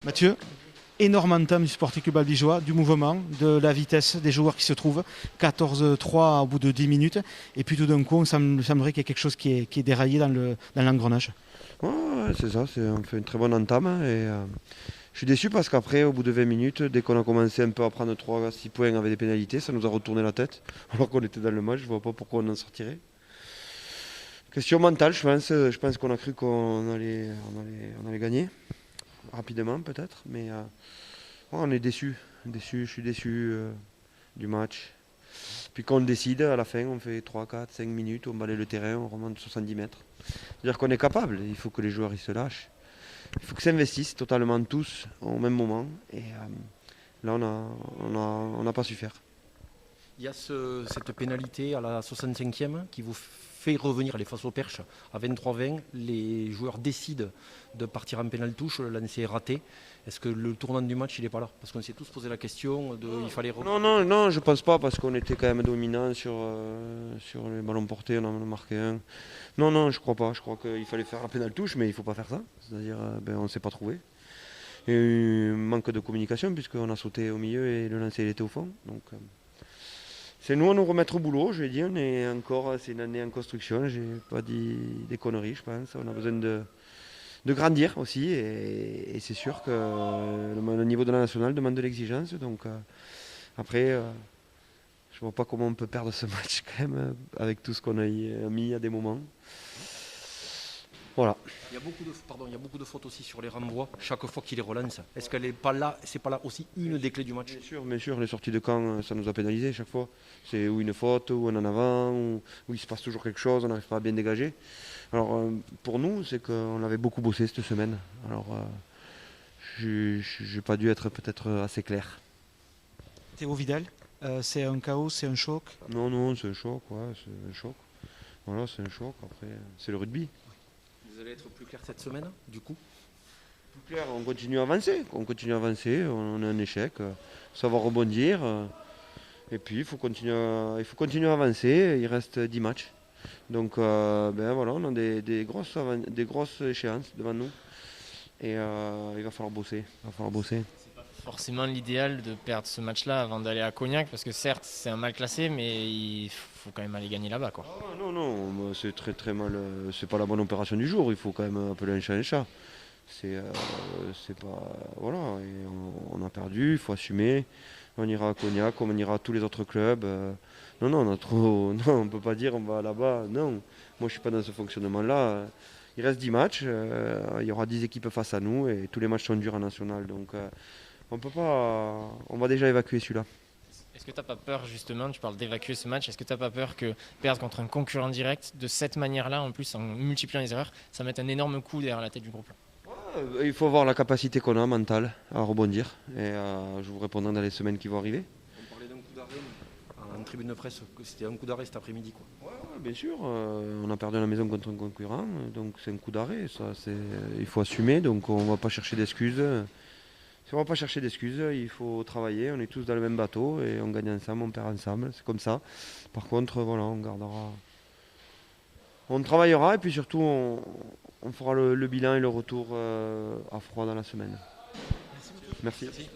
Mathieu, énorme entame du Sporting Club Albigeois, du mouvement, de la vitesse des joueurs qui se trouvent. 14-3 au bout de 10 minutes. Et puis tout d'un coup, il semblerait qu'il y ait quelque chose qui est déraillé dans l'engrenage. Ouais, ouais, c'est ça, on fait une très bonne entame. Je suis déçu parce qu'après, au bout de 20 minutes, dès qu'on a commencé un peu à prendre 3-6 points avec des pénalités, ça nous a retourné la tête. Alors qu'on était dans le match, je ne vois pas pourquoi on en sortirait. Question mentale, je pense. Je pense qu'on a cru qu'on allait gagner. Rapidement peut-être. Mais ouais, on est déçu. Je suis déçu du match. Puis quand on décide, à la fin, on fait 3, 4, 5 minutes, on balaye le terrain, on remonte 70 mètres. C'est-à-dire qu'on est capable, il faut que les joueurs ils se lâchent. Il faut qu'ils s'investissent totalement tous au même moment. Et là, on n'a pas su faire. Il y a cette pénalité à la 65e qui vous fait revenir les face aux perches à 23-20. Les joueurs décident de partir en pénal touche, le lancer est raté. Est-ce que le tournant du match, il n'est pas là? Parce qu'on s'est tous posé la question il fallait... Non, je pense pas parce qu'on était quand même dominant sur les ballons portés, on en a marqué un. Non, je crois pas. Je crois qu'il fallait faire la pénale touche, mais il faut pas faire ça. C'est-à-dire, on ne s'est pas trouvé. Il y a eu un manque de communication puisqu'on a sauté au milieu et le lancer il était au fond. Donc, c'est nous à nous remettre au boulot, je vais dire. C'est une année en construction. J'ai pas dit des conneries, je pense. On a besoin de grandir aussi. Et c'est sûr que le niveau de la nationale demande de l'exigence. Donc après, je vois pas comment on peut perdre ce match quand même avec tout ce qu'on a mis à des moments. Voilà. Il y a beaucoup de fautes aussi sur les renvois, chaque fois qu'il les relance. Est-ce qu'elle n'est pas là, c'est pas là aussi une des clés du match? Bien sûr, les sorties de camp, ça nous a pénalisé chaque fois. C'est ou une faute, ou un en avant, ou il se passe toujours quelque chose, on n'arrive pas à bien dégager. Alors pour nous, c'est qu'on avait beaucoup bossé cette semaine. Alors je n'ai pas dû être peut-être assez clair. Théo Vidal, c'est un chaos, c'est un choc? Non, c'est un choc, ouais, c'est un choc. Voilà, c'est un choc. Après, c'est le rugby. Vous allez être plus clair cette semaine, du coup? Plus clair, on continue à avancer. On a un échec. Ça va rebondir. Et puis, il faut continuer à avancer. Il reste 10 matchs. Donc, voilà, on a des grosses échéances devant nous. Et il va falloir bosser. C'est pas forcément l'idéal de perdre ce match-là avant d'aller à Cognac, parce que certes, c'est un mal classé, mais il faut quand même aller gagner là-bas, quoi. Ah, non, c'est très très mal. C'est pas la bonne opération du jour. Il faut quand même appeler un chat un chat. C'est pas. Voilà, et on a perdu, il faut assumer. On ira à Cognac, comme on ira à tous les autres clubs. Non, on a trop. Non, on peut pas dire on va là-bas. Non, moi je suis pas dans ce fonctionnement-là. Il reste 10 matchs, il y aura 10 équipes face à nous et tous les matchs sont durs en national. Donc on peut pas. On va déjà évacuer celui-là. Est-ce que tu n'as pas peur, justement, tu parles d'évacuer ce match, est-ce que tu n'as pas peur que perdre contre un concurrent direct de cette manière-là, en plus en multipliant les erreurs, ça mette un énorme coup derrière la tête du groupe? Il faut voir la capacité qu'on a mentale à rebondir et je vous répondrai dans les semaines qui vont arriver. On parlait d'un coup d'arrêt en tribune de presse, que c'était un coup d'arrêt cet après-midi, quoi. Ouais, bien sûr, on a perdu à la maison contre un concurrent, donc c'est un coup d'arrêt. Il faut assumer, donc on ne va pas chercher d'excuses. Si on ne va pas chercher d'excuses, il faut travailler. On est tous dans le même bateau et on gagne ensemble, on perd ensemble. C'est comme ça. Par contre, voilà, on gardera. On travaillera et puis surtout, on fera le bilan et le retour à froid dans la semaine. Merci.